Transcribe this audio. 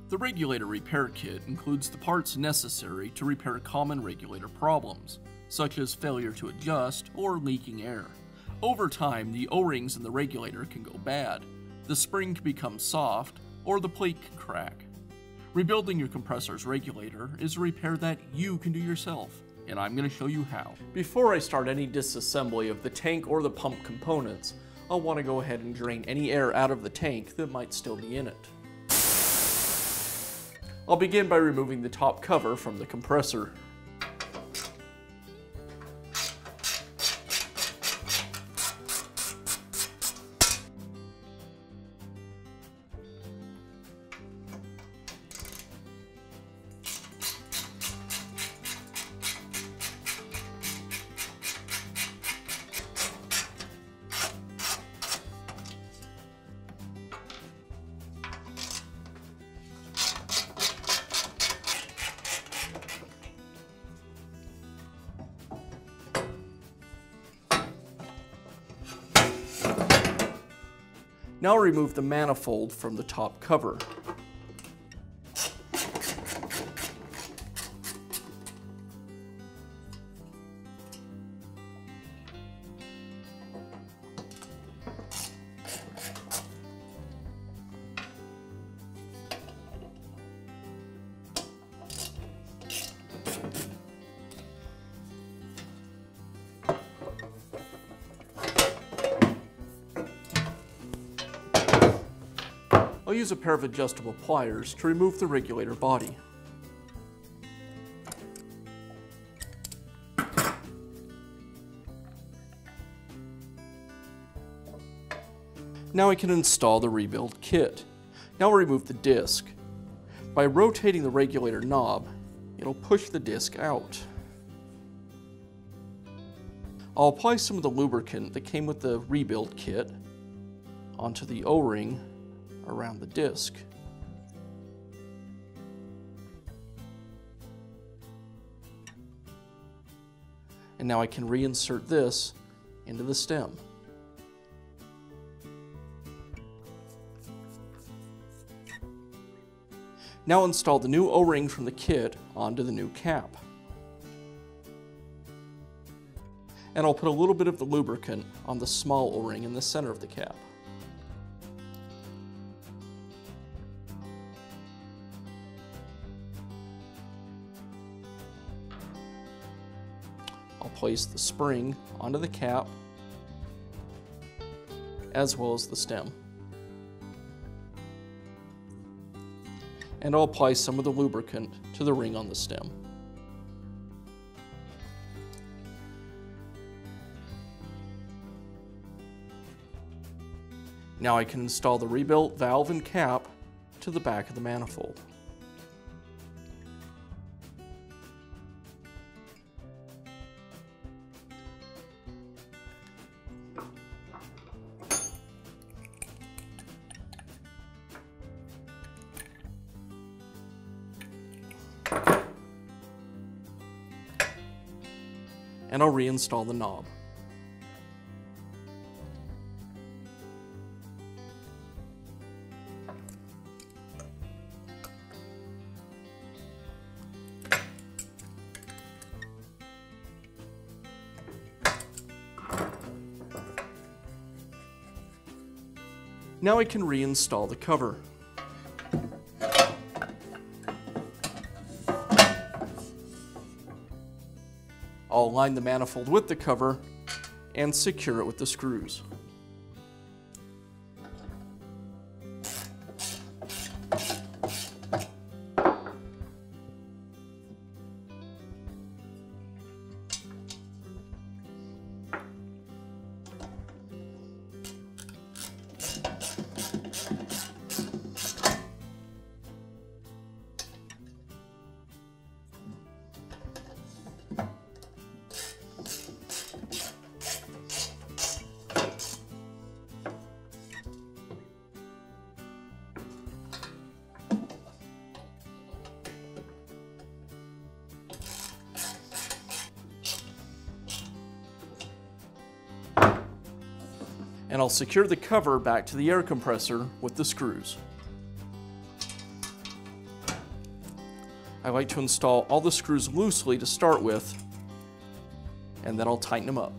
The Regulator Repair Kit includes the parts necessary to repair common regulator problems, such as failure to adjust or leaking air. Over time, the O-rings in the regulator can go bad, the spring can become soft, or the plate can crack. Rebuilding your compressor's regulator is a repair that you can do yourself, and I'm going to show you how. Before I start any disassembly of the tank or the pump components, I'll want to go ahead and drain any air out of the tank that might still be in it. I'll begin by removing the top cover from the compressor. Now remove the manifold from the top cover. I'll use a pair of adjustable pliers to remove the regulator body. Now I can install the rebuild kit. Now I'll remove the disc. By rotating the regulator knob, it'll push the disc out. I'll apply some of the lubricant that came with the rebuild kit onto the O-ring around the disc. And now I can reinsert this into the stem. Now install the new O-ring from the kit onto the new cap. And I'll put a little bit of the lubricant on the small O-ring in the center of the cap. I'll place the spring onto the cap as well as the stem. And I'll apply some of the lubricant to the ring on the stem. Now I can install the rebuilt valve and cap to the back of the manifold. And I'll reinstall the knob. Now I can reinstall the cover. I'll align the manifold with the cover and secure it with the screws. and I'll secure the cover back to the air compressor with the screws. I like to install all the screws loosely to start with, and then I'll tighten them up.